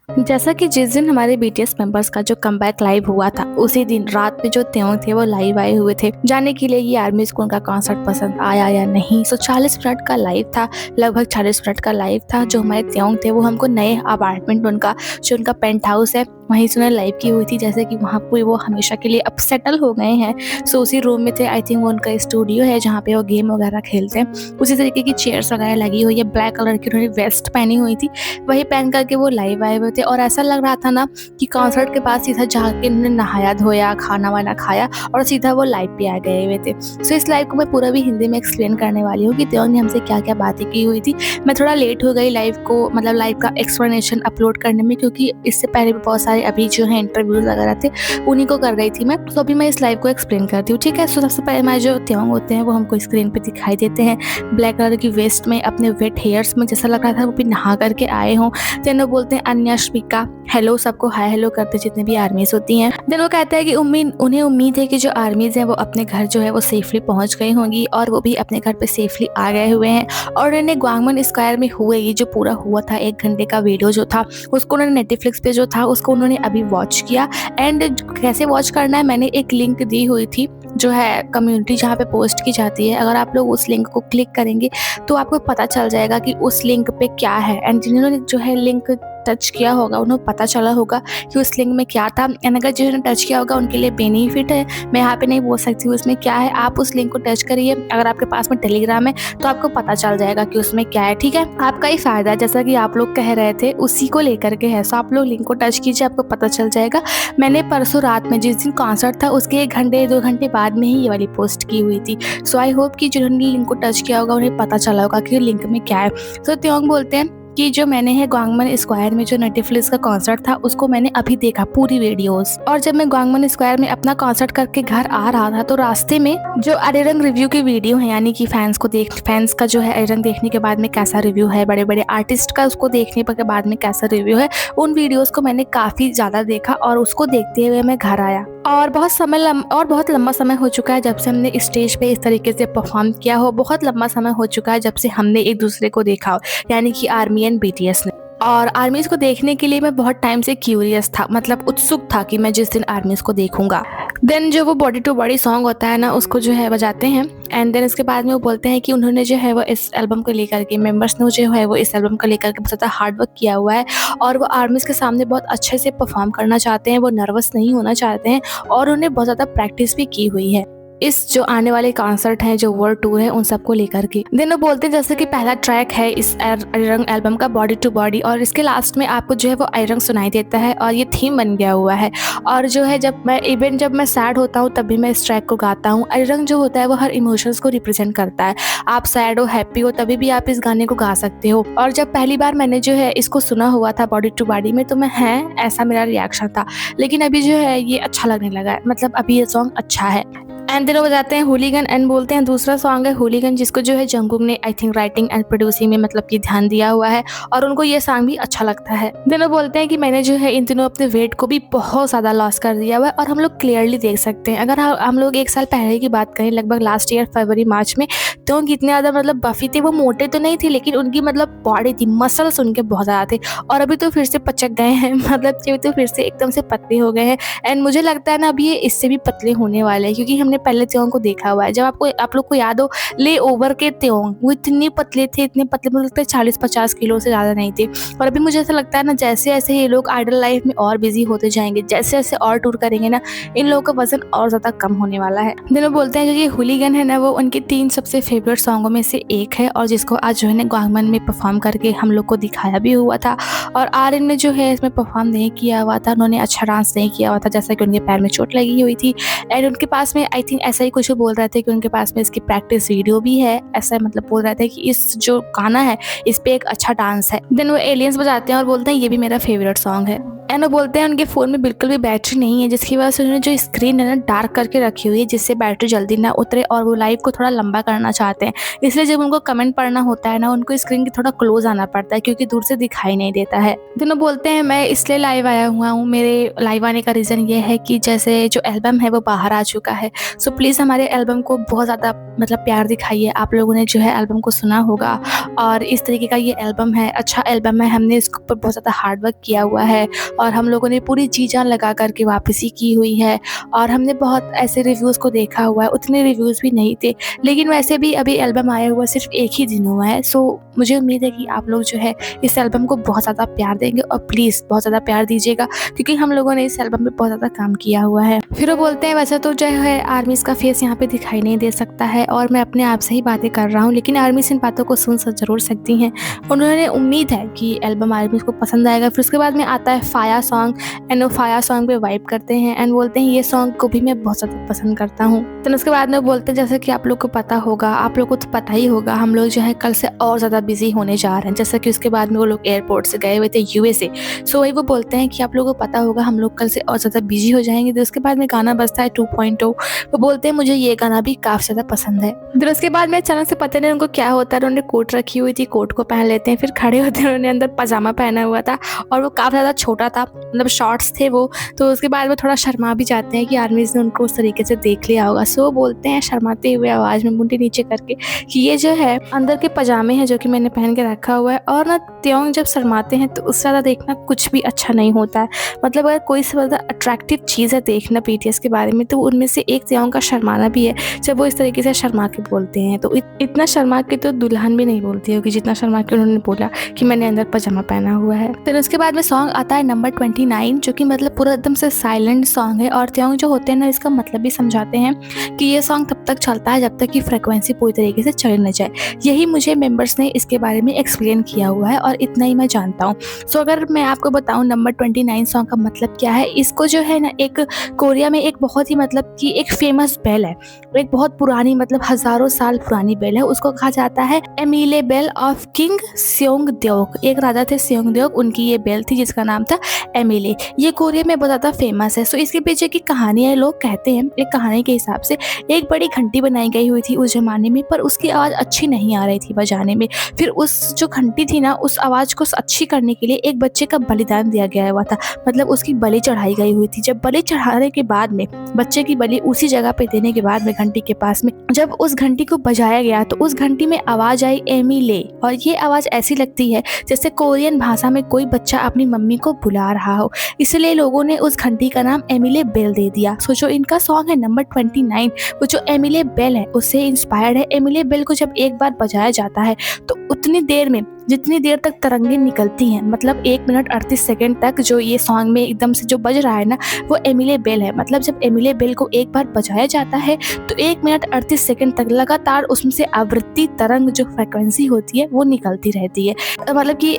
जैसा कि जिस दिन हमारे बीटीएस मेंबर्स का जो कमबैक लाइव हुआ था, उसी दिन रात में जो त्योंग थे वो लाइव आए हुए थे जानने के लिए कि आर्मीज को उनका कॉन्सर्ट पसंद आया या नहीं। 40 मिनट का लाइव था, लगभग 40 मिनट का लाइव था। जो हमारे त्योंग थे वो हमको नए अपार्टमेंट उनका जो उनका पेंट हाउस है वहीं से उन्हें लाइव की हुई थी, जैसे कि वहाँ पे वो हमेशा के लिए अब सेटल हो गए हैं। सो उसी रूम में थे। आई थिंक वो उनका स्टूडियो है जहाँ पे वो गेम वगैरह खेलते हैं। उसी तरीके की चेयर्स वगैरह लगी हुई है। ब्लैक कलर की उन्होंने वेस्ट पहनी हुई थी, वही पहन करके वो लाइव आए हुए थे। और ऐसा लग रहा था ना कि कॉन्सर्ट के बाद सीधा जाके उन्होंने नहाया धोया, खाना वाना खाया और सीधा वो लाइव पे आ गए हुए थे। सो इस लाइव को मैं पूरा भी हिंदी में एक्सप्लेन करने वाली हूँ कि त्यों ने हमसे क्या क्या बातें की हुई थी। मैं थोड़ा लेट हो गई लाइव को, मतलब लाइव का एक्सप्लेनेशन अपलोड करने में, क्योंकि इससे पहले भी बहुत सारे अभी जो है इंटरव्यूज वगैरह थे उन्हीं को कर रही थी मैं। तो अभी मैं इस लाइव को एक्सप्लेन करती हूँ, ठीक है। सो सबसे पहले हमारे जो त्योंग होते हैं वो हमको स्क्रीन पे दिखाई देते हैं ब्लैक कलर की वेस्ट में, अपने वेट हेयर्स में, जैसा लग रहा था वो भी नहा करके आए हों। देन वो बोलते हैं अन्याश्मिका, हेलो, सबको हाय हेलो करते जितने भी आर्मीज होती हैं। देन वो कहता है कि उन्हें उम्मीद है कि जो आर्मीज हैं वो अपने घर जो है वो सेफली पहुंच गई होंगी और वो भी अपने घर पे सेफली आ गए हुए हैं। और उन्होंने ग्वांगमन स्क्वायर में हुए ये जो पूरा हुआ था 1 घंटे का वीडियो जो था उसको उन्होंने नेटफ्लिक्स पे जो था उसको उन्होंने अभी वॉच किया। एंड कैसे वॉच करना है, मैंने एक लिंक दी हुई थी जो है कम्युनिटी जहाँ पे पोस्ट की जाती है। अगर आप लोग उस लिंक को क्लिक करेंगे तो आपको पता चल जाएगा कि उस लिंक पे क्या है। एंड जिन्होंने जो है लिंक टच किया होगा उन्हें पता चला होगा कि उस लिंक में क्या था। एंड अगर जिन्होंने टच किया होगा उनके लिए बेनिफिट है, मैं यहाँ पे नहीं बोल सकती हूँ उसमें क्या है। आप उस लिंक को टच करिए, अगर आपके पास में टेलीग्राम है तो आपको पता चल जाएगा कि उसमें क्या है, ठीक है। आपका ही फायदा है, जैसा कि आप लोग कह रहे थे उसी को लेकर के है। सो आप लोग लिंक को टच कीजिए, आपको पता चल जाएगा। मैंने परसों रात में जिस दिन कॉन्सर्ट था उसके 1 घंटे 2 घंटे बाद में ही ये वाली पोस्ट की हुई थी। सो आई होप कि जिन्होंने लिंक को टच किया होगा उन्हें पता चला होगा कि लिंक में क्या है। तो त्योंग बोलते हैं कि जो मैंने है ग्वांगमन स्क्वायर में जो नेटफ्लिक्स का कॉन्सर्ट था उसको मैंने अभी देखा पूरी वीडियोस। और जब मैं ग्वांगमन स्क्वायर में अपना कॉन्सर्ट करके घर आ रहा था तो रास्ते में जो अरेरंग रिव्यू की वीडियो है, यानी कि फैंस का जो है अरेरंग देखने के बाद में कैसा रिव्यू है, बड़े बड़े आर्टिस्ट का उसको देखने के बाद में कैसा रिव्यू है, उन वीडियोस को मैंने काफी ज्यादा देखा और उसको देखते हुए मैं घर आया। और बहुत लंबा समय हो चुका है जब से हमने स्टेज पे इस तरीके से परफॉर्म किया हो। बहुत लंबा समय हो चुका है जब से हमने एक दूसरे को देखा हो, यानी कि आर्मी एंड बीटीएस ने। और आर्मीज को देखने के लिए मैं बहुत टाइम से क्यूरियस था, मतलब उत्सुक था कि मैं जिस दिन आर्मीज को देखूंगा। देन जो वो बॉडी टू बॉडी सॉन्ग होता है ना उसको जो है बजाते हैं। एंड देन इसके बाद में वो बोलते हैं कि उन्होंने जो है वो इस एल्बम को लेकर के, मेंबर्स ने जो है वो इस एल्बम को लेकर के बहुत ज़्यादा हार्ड वर्क किया हुआ है और वो आर्मीज के सामने बहुत अच्छे से परफॉर्म करना चाहते हैं, वो नर्वस नहीं होना चाहते हैं और उन्हें बहुत ज़्यादा प्रैक्टिस भी की हुई है इस जो आने वाले कॉन्सर्ट हैं, जो वर्ल्ड टूर है, उन सबको लेकर के। देन वो बोलते हैं जैसे कि पहला ट्रैक है इस अरिरंग एल्बम का बॉडी टू बॉडी, और इसके लास्ट में आपको जो है वो अरिरंग सुनाई देता है और ये थीम बन गया हुआ है। और जो है जब मैं सैड होता हूँ तब भी मैं इस ट्रैक को गाता हूँ। अरिरंग जो होता है वो हर इमोशंस को रिप्रेजेंट करता है। आप सैड हो, हैप्पी हो, तभी भी आप इस गाने को गा सकते हो। और जब पहली बार मैंने जो है इसको सुना हुआ था बॉडी टू बॉडी में तो मैं ऐसा मेरा रिएक्शन था, लेकिन अभी जो है ये अच्छा लगने लगा है, मतलब अभी ये सॉन्ग अच्छा है। एंड देन वो बजाते हैं होलीगन एंड बोलते हैं दूसरा सॉन्ग है होलीगन, जिसको जो है जंगकुक ने I think writing and producing में मतलब कि ध्यान दिया हुआ है और उनको ये सॉन्ग भी अच्छा लगता है। देन वो बोलते हैं कि मैंने जो है इन दिनों अपने वेट को भी बहुत ज़्यादा लॉस कर दिया हुआ है और हम लोग क्लियरली देख सकते हैं। अगर हम लोग 1 साल पहले की बात करें, लगभग लास्ट ईयर फरवरी मार्च में, तो कितने ज़्यादा मतलब बफी थे। वो मोटे तो नहीं थे लेकिन उनकी मतलब बॉडी थी, मसल्स उनके बहुत ज़्यादा थे और अभी तो फिर से पचक गए हैं मतलब कि तो फिर से एकदम से पतले हो गए हैं। एंड मुझे लगता है ना अभी ये इससे भी पतले होने वाले हैं, क्योंकि हमने पहले त्यों को देखा हुआ है। जब आप लोग को याद हो ले ओवर के त्यों, वो इतने पतले थे, इतने पतले, मुझे लगता है 40-50 किलो से ज़्यादा नहीं थे। और अभी मुझे ऐसा लगता है ना जैसे जैसे ये लोग आइडल लाइफ में और बिजी होते जाएंगे, जैसे जैसे और टूर करेंगे ना, इन लोगों का वजन और ज़्यादा कम होने वाला है। दोनों बोलते हैं जो ये होलीगन है ना वो उनके 3 सबसे फेवरेट सॉन्गों में से एक है और जिसको आज जो है ग्वांगमन में परफॉर्म करके हम लोग को दिखाया भी हुआ था। और आर्यन ने जो है इसमें परफॉर्म नहीं किया हुआ था, उन्होंने अच्छा डांस नहीं किया हुआ था, जैसा कि उनके पैर में चोट लगी हुई थी। एंड उनके पास में आई थिंक ऐसा ही कुछ बोल रहे थे कि उनके पास में इसकी प्रैक्टिस वीडियो भी है, ऐसा मतलब बोल रहे थे कि इस जो गाना है इस पे एक अच्छा डांस है। देन वो एलियंस बजाते हैं और बोलते हैं ये भी मेरा फेवरेट सॉन्ग है। एंड वो बोलते हैं उनके फ़ोन में बिल्कुल भी बैटरी नहीं है, जिसकी वजह से उन्होंने जो स्क्रीन है ना डार्क करके रखी हुई है, जिससे बैटरी जल्दी ना उतरे और वो लाइव को थोड़ा लंबा करना चाहते हैं। इसलिए जब उनको कमेंट पढ़ना होता है ना, उनको स्क्रीन के थोड़ा क्लोज आना पड़ता है क्योंकि दूर से दिखाई नहीं देता है। दोनों बोलते हैं मैं इसलिए लाइव आया हुआ हूँ, मेरे लाइव आने का रीज़न ये है कि जैसे जो एल्बम है वो बाहर आ चुका है, सो प्लीज़ हमारे एल्बम को बहुत ज़्यादा मतलब प्यार दिखाइए। आप लोगों ने जो है एल्बम को सुना होगा और इस तरीके का ये एल्बम है, अच्छा एल्बम है, हमने इसके ऊपर बहुत ज़्यादा हार्ड वर्क किया हुआ है और हम लोगों ने पूरी जी जान लगा कर के वापसी की हुई है और हमने बहुत ऐसे रिव्यूज़ को देखा हुआ है, उतने रिव्यूज़ भी नहीं थे, लेकिन वैसे भी अभी एल्बम आया हुआ सिर्फ एक ही दिन हुआ है। सो मुझे उम्मीद है कि आप लोग जो है इस एल्बम को बहुत ज़्यादा प्यार देंगे और प्लीज़ बहुत ज़्यादा प्यार दीजिएगा क्योंकि हम लोगों ने इस एल्बम में बहुत ज़्यादा काम किया हुआ है। फिर वो बोलते हैं वैसे तो जो है आर्मीज़ का फेस यहाँ पे दिखाई नहीं दे सकता है और मैं अपने आप से ही बातें कर रहा हूँ, लेकिन आर्मीज़ इन बातों को सुन ज़रूर सकती हैं। उन्होंने उम्मीद है कि एल्बम आर्मीज़ को पसंद आएगा। फिर उसके बाद में आता है फाया सॉन्ग एंड वो फाया सॉन्ग पे वाइब करते हैं एंड बोलते हैं ये सॉन्ग को भी मैं बहुत ज़्यादा पसंद करता हूँ। तो उसके बाद में बोलते हैं जैसे कि आप लोग को पता होगा, आप लोग को तो पता ही होगा, हम लोग जो है कल से और ज़्यादा बिजी होने जा रहे हैं। जैसा कि उसके बाद में वो लोग एयरपोर्ट से गए हुए थे USA। सो वही वो बोलते हैं कि आप लोगों को पता होगा हम लोग कल से और ज़्यादा बिजी हो जाएंगे। तो उसके बाद में गाना बजता है 2.0। वो बोलते हैं मुझे ये गाना भी काफ़ी ज़्यादा पसंद है। फिर उसके बाद में अचानक से पता नहीं उनको क्या होता है, उन्होंने कोट रखी हुई थी, कोट को पहन लेते हैं, फिर खड़े होते हैं, उन्होंने अंदर पजामा पहना हुआ था और वो काफ़ी ज़्यादा छोटा था, मतलब शॉर्ट्स थे वो। तो उसके बाद में थोड़ा शर्मा भी जाते हैं कि आर्मीज़ ने उनको उस तरीके से देख लिया होगा। सो वो बोलते हैं शर्माते हुए आवाज़ में मुंडी नीचे करके कि ये जो है अंदर के पजामे हैं जो कि मैंने पहन के रखा हुआ है और ना त्योंग जब शर्माते हैं तो उससे ज़्यादा देखना कुछ भी अच्छा नहीं होता है। मतलब अगर कोई से ज़्यादा अट्रैक्टिव चीज़ है देखना BTS के बारे में तो उनमें से एक त्योंग का शर्माना भी है। जब वो इस तरीके से शर्मा के बोलते हैं तो इतना शर्मा के तो दुल्हन भी नहीं बोलती होगी जितना शर्मा के उन्होंने बोला कि मैंने अंदर पजामा पहना हुआ है। फिर उसके बाद में सॉन्ग आता है नंबर 29 जो कि मतलब पूरा एकदम से साइलेंट सॉन्ग है और त्योंग जो होते हैं ना इसका मतलब भी समझाते हैं कि ये सॉन्ग तब तक चलता है जब तक कि फ्रिक्वेंसी पूरी तरीके से चढ़ न जाए। यही मुझे मेंबर्स ने इसके बारे में एक्सप्लेन किया हुआ है और इतना ही मैं जानता हूँ। सो अगर मैं आपको बताऊँ नंबर 29 सॉन्ग का मतलब क्या है, इसको जो है ना एक कोरिया में एक बहुत ही मतलब कि एक फेमस बेल है, एक बहुत पुरानी मतलब हज़ारों साल पुरानी बेल है, उसको कहा जाता है एमिले बेल ऑफ किंग स्योंगदेओक। एक राजा थे स्योंगदेओक, उनकी ये बेल थी जिसका नाम था एमिले। ये कोरिया में बहुत ज़्यादा फेमस है। सो इसके पीछे की कहानी है, लोग कहते हैं एक कहानी के हिसाब से एक बड़ी घंटी बनाई गई हुई थी उस ज़माने में, पर उसकी आवाज़ अच्छी नहीं आ रही थी बजाने में। फिर उस जो घंटी थी ना उस आवाज़ को अच्छी करने के लिए एक बच्चे का बलिदान दिया गया हुआ था, मतलब उसकी बलि चढ़ाई गई हुई थी। जब बलि चढ़ाने के बाद में बच्चे की बलि उसी जगह पे देने के बाद में घंटी के पास में जब उस घंटी को बजाया गया तो उस घंटी में आवाज़ आई एमिले और ये आवाज़ ऐसी लगती है जैसे कोरियन भाषा में कोई बच्चा अपनी मम्मी को बुला रहा हो, इसलिए लोगों ने उस घंटी का नाम एमिले बेल दे दिया। सो जो इनका सॉन्ग है नंबर 29 वो जो एमिले बेल है उससे इंस्पायर्ड है। एमिले बेल को जब एक बार बजाया जाता है तो उतनी देर में जितनी देर तक तरंगें निकलती हैं, मतलब 1 मिनट 38 सेकेंड तक जो ये सॉन्ग में एकदम से जो बज रहा है ना वो एमिले बेल है। मतलब जब एमिले बेल को एक बार बजाया जाता है तो 1 मिनट 38 सेकेंड तक लगातार उसमें से आवृत्ति तरंग जो फ्रिक्वेंसी होती है वो निकलती रहती है। मतलब कि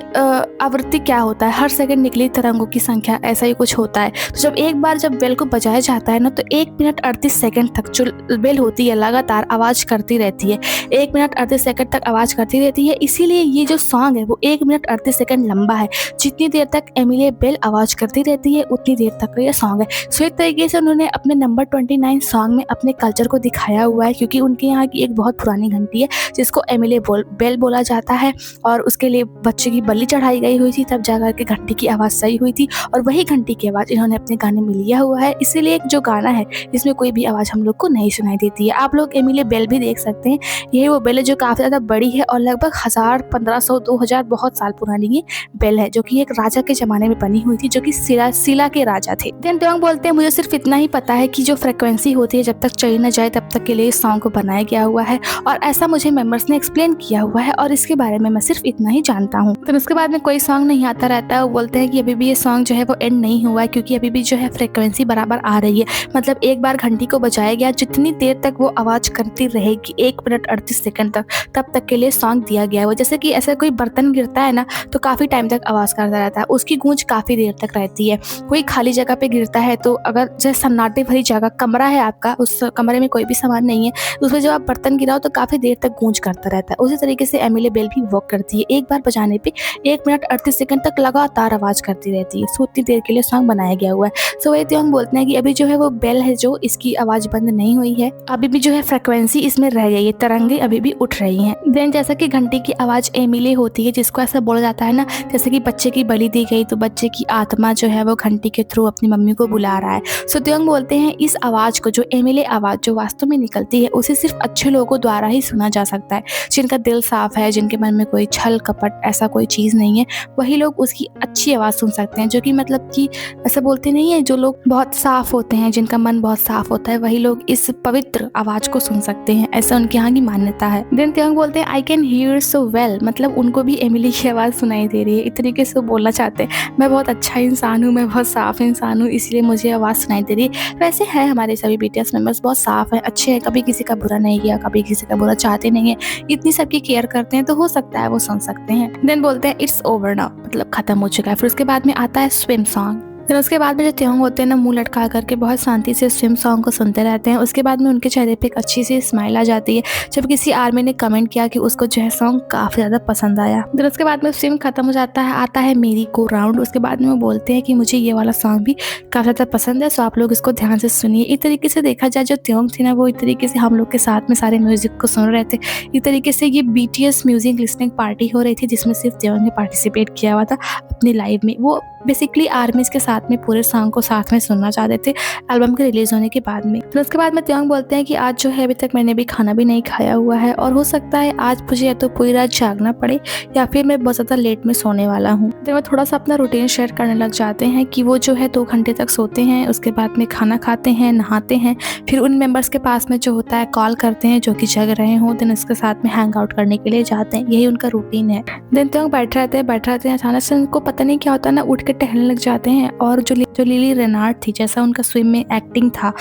आवृत्ति क्या होता है, हर सेकंड निकली तरंगों की संख्या, ऐसा ही कुछ होता है। तो जब एक बार जब बेल को बजाया जाता है ना तो 1 मिनट 38 सेकेंड तक जो बेल होती है लगातार आवाज़ करती रहती है, 1 मिनट 38 सेकेंड तक आवाज़ करती रहती है। इसीलिए ये जो सॉन्ग है वो 1 मिनट 38 सेकेंड लंबा है। जितनी देर तक एमिले बेल आवाज़ करती रहती है उतनी देर तक का ये सॉन्ग है। सो एक तरीके से उन्होंने अपने नंबर 29 सॉन्ग में अपने कल्चर को दिखाया हुआ है, क्योंकि उनके यहाँ की एक बहुत पुरानी घंटी है जिसको एमिले बेल बोला जाता है और उसके लिए बच्चे की बलि चढ़ाई गई हुई थी, तब जाकर के घंटी की आवाज़ सही हुई थी और वही घंटी की आवाज़ इन्होंने अपने गाने में लिया हुआ है। इसीलिए एक जो गाना है इसमें कोई भी आवाज़ हम लोग को नहीं सुनाई देती है। आप लोग एमिले बेल भी देख सकते हैं, यही वो बेल है जो काफ़ी ज़्यादा बड़ी है और लगभग 1000, 1500, 2000 बहुत साल पुरानी ये बेल है जो कि एक राजा के ज़माने में बनी हुई थी जो कि सिला के राजा थे। देन त्योंग बोलते हैं मुझे सिर्फ इतना ही पता है कि जो फ्रिक्वेंसी होती है जब तक चली न जाए तब तक के लिए इस सॉन्ग को बनाया गया हुआ है और ऐसा मुझे मेंबर्स ने एक्सप्लेन किया हुआ है और इसके बारे में मैं सिर्फ इतना ही जानता हूँ। तो उसके बाद में कोई सॉन्ग नहीं आता रहता है। वो बोलते हैं कि अभी भी ये सॉन्ग जो है वो एंड नहीं हुआ है क्योंकि अभी भी जो है फ्रिक्वेंसी बराबर आ रही है। मतलब एक बार घंटी को बजाया गया, जितनी देर तक वो आवाज़ करती रहेगी 1 मिनट 38 सेकेंड तक, तब तक के लिए सॉन्ग दिया गया है। जैसे कि ऐसा कोई कोई बर्तन गिरता है ना तो काफ़ी टाइम तक आवाज़ करता रहता है, उसकी गूंज काफ़ी देर तक रहती है। कोई खाली जगह पे गिरता है तो अगर जैसे सन्नाटे भरी जगह कमरा है आपका, उस कमरे में कोई भी सामान नहीं है, उसमें जब आप बर्तन गिराओ तो काफ़ी देर तक गूंज करता रहता है। उसी तरीके से एमिली बेल भी वर्क करती है, एक बार बजाने पे 1 मिनट 38 सेकंड तक लगातार आवाज़ करती रहती है। सो उतनी देर के लिए सॉन्ग बनाया गया हुआ है। सो वही त्योंग बोलते हैं कि अभी जो है वो बेल है जो इसकी आवाज़ बंद नहीं हुई है, अभी भी जो है फ्रिक्वेंसी इसमें रह गई है, तरंगे अभी भी उठ रही हैं। देन जैसा कि घंटी की आवाज़ एमिली होती है, जिसको ऐसा बोला जाता है ना जैसे कि बच्चे की बलि दी गई तो बच्चे की आत्मा जो है वो घंटी के थ्रू अपनी मम्मी को बुला रहा है। सो त्योंग बोलते हैं इस आवाज़ को, जो एमिली आवाज़ जो वास्तव में निकलती है, उसे सिर्फ अच्छे लोगों द्वारा ही सुना जा सकता है, जिनका दिल साफ है, जिनके मन में कोई छल कपट ऐसा कोई चीज़ नहीं है, वही लोग उसकी अच्छी आवाज़ सुन सकते हैं। जो कि मतलब कि ऐसा बोलते नहीं है, जो लोग बहुत साफ होते हैं, जिनका मन बहुत साफ होता है, वही लोग इस पवित्र आवाज़ को सुन सकते हैं, ऐसा उनके यहाँ की मान्यता है। देन त्योंग बोलते हैं I can here so well, मतलब उनको भी एमिली की आवाज़ सुनाई दे रही है। इस तरीके से वो बोलना चाहते हैं मैं बहुत अच्छा इंसान हूँ, मैं बहुत साफ इंसान हूँ, इसलिए मुझे आवाज़ सुनाई दे रही है। वैसे है हमारे सभी BTS मेंबर्स बहुत साफ हैं, अच्छे हैं, कभी किसी का बुरा नहीं किया, कभी किसी का बुरा चाहते नहीं है, इतनी सबकी केयर करते हैं, तो हो सकता है वो सुन सकते हैं। देन बोलते हैं इट्स ओवर नाउ, मतलब खत्म हो चुका है। फिर उसके बाद में आता है स्विम सॉन्ग। फिर उसके बाद में जो त्योंग होते हैं ना मुंह लटका करके बहुत शांति से स्विम सॉन्ग को सुनते रहते हैं। उसके बाद में उनके चेहरे पे एक अच्छी सी स्माइल आ जाती है जब किसी आर्मी ने कमेंट किया कि उसको जो है सॉन्ग काफ़ी ज़्यादा पसंद आया। फिर उसके बाद में स्विम खत्म हो जाता है, आता है मेरी गो राउंड। उसके बाद में वो बोलते हैं कि मुझे ये वाला सॉन्ग भी काफ़ी ज़्यादा पसंद है, सो आप लोग इसको ध्यान से सुनिए। इस तरीके से देखा जाए जो त्योंग थी ना वो इस तरीके से हम लोग के साथ में सारे म्यूजिक को सुन रहे थे। इस तरीके से ये BTS म्यूजिक लिसनिंग पार्टी हो रही थी जिसमें सिर्फ त्योंग ने पार्टिसिपेट किया हुआ था अपनी लाइफ में। वो बेसिकली आर्मीज के साथ में पूरे सॉन्ग को साथ में सुनना चाहते थे एल्बम के रिलीज होने के बाद में। फिर उसके बाद में त्योंग बोलते हैं कि आज जो है अभी तक मैंने भी खाना भी नहीं खाया हुआ है और हो सकता है आज मुझे या तो पूरी रात जागना पड़े या फिर मैं बहुत ज़्यादा लेट में सोने वाला हूँ। तो वो थोड़ा सा अपना रूटीन शेयर करने लग जाते हैं कि वो जो है 2 घंटे तक सोते हैं, उसके बाद में खाना खाते हैं, नहाते हैं, फिर उन मेंबर्स के पास में जो होता है कॉल करते हैं जो कि जग रहे हों, देन उसके साथ में हैंग आउट करने के लिए जाते हैं। यही उनका रूटीन है। देन त्योंग बैठे रहते हैं, अचानक से उनको पता नहीं क्या होता है ना, उठ के टहलने लग जाते हैं और जो लिली रेनार्ड थी, जैसा उनका स्विम में एक्टिंग था,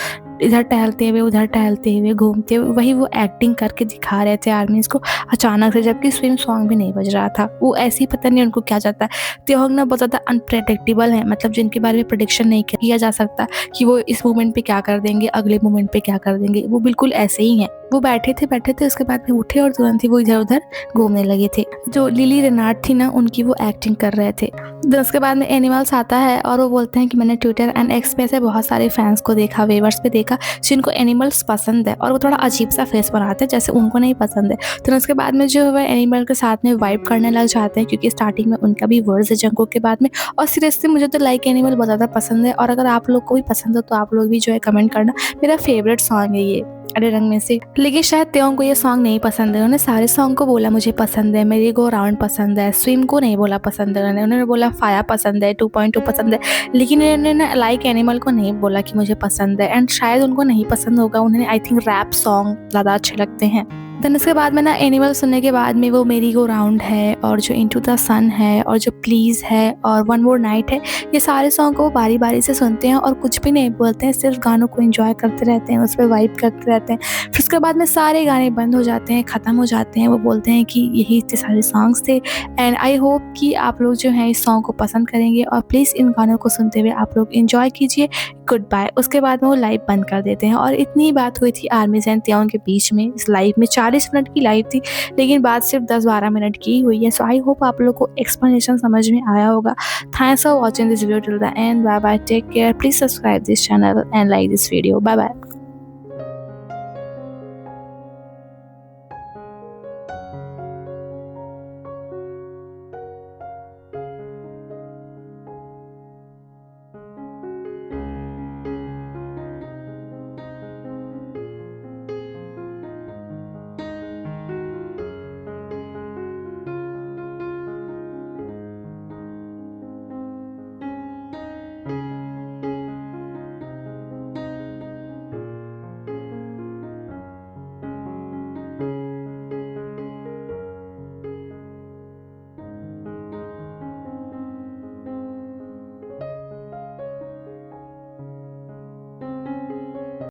इधर टहलते हुए उधर टहलते हुए घूमते हुए, वही वो एक्टिंग करके दिखा रहे थे आर्मीज को अचानक से, जबकि स्विम सॉन्ग भी नहीं बज रहा था। वो ऐसे ही पता नहीं उनको क्या जाता है। त्योंग ना बहुत ज़्यादा अनप्रेडिक्टेबल है, मतलब जिनके बारे में प्रेडिक्शन नहीं किया जा सकता कि वो इस मोमेंट पे क्या कर देंगे, अगले मोमेंट पे क्या कर देंगे, वो बिल्कुल ऐसे ही हैं। वो बैठे थे उसके बाद में उठे और तुरंत ही वो इधर उधर घूमने लगे थे। जो लिली रेनार्ड थी ना उनकी वो एक्टिंग कर रहे थे। तो उसके बाद में एनिमल्स आता है और वो बोलते हैं कि मैंने ट्विटर एंड एक्स पे से बहुत सारे फैंस को देखा, वेवर्स पे देखा जिनको एनिमल्स पसंद है और वो थोड़ा अजीब सा फेस बनाते हैं जैसे उनको नहीं पसंद है। तो उसके बाद में जो है एनिमल के साथ में वाइब करने लग जाते हैं क्योंकि स्टार्टिंग में उनका भी वर्ड्स है जंगकुक के बाद में। और सीरियसली मुझे तो लाइक एनिमल बहुत ज़्यादा पसंद है और अगर आप लोग को भी पसंद हो तो आप लोग भी जो है कमेंट करना। मेरा फेवरेट सॉन्ग है ये हरे रंग में से। लेकिन शायद त्योंग को ये सॉन्ग नहीं पसंद है, उन्होंने सारे सॉन्ग को बोला मुझे पसंद है, मेरी गो राउंड पसंद है, स्विम को नहीं बोला पसंद है, उन्होंने बोला फाया पसंद है, 2.2 पसंद है, लेकिन उन्होंने लाइक एनिमल को नहीं बोला कि मुझे पसंद है। एंड शायद उनको नहीं पसंद होगा, उन्हें आई थिंक रैप सॉन्ग ज़्यादा अच्छे लगते हैं। देन उसके बाद में ना एनिमल सुनने के बाद में वो मेरी गो राउंड है और जो इनटू द सन है और जो प्लीज़ है और वन मोर नाइट है, ये सारे सॉन्ग को बारी बारी से सुनते हैं और कुछ भी नहीं बोलते हैं, सिर्फ गानों को एंजॉय करते रहते हैं, उस पर वाइब करते रहते हैं। फिर उसके बाद में सारे गाने बंद हो जाते हैं, ख़त्म हो जाते हैं। वो बोलते हैं कि यही इतने सारे सॉन्ग्स थे एंड आई होप कि आप लोग जो हैं इस सॉन्ग को पसंद करेंगे और प्लीज़ इन गानों को सुनते हुए आप लोग एंजॉय कीजिए। Good bye. उसके बाद में वो लाइव बंद कर देते हैं और इतनी ही बात हुई थी आर्मीज एंड त्योंग के बीच में। इस लाइव में 40 मिनट की लाइव थी लेकिन बात सिर्फ 10-12 मिनट की हुई है। सो आई होप आप लोग को एक्सप्लेनेशन समझ में आया होगा। Thanks for watching this video till the end. Bye bye, take care, please subscribe this channel and like this video. Bye bye.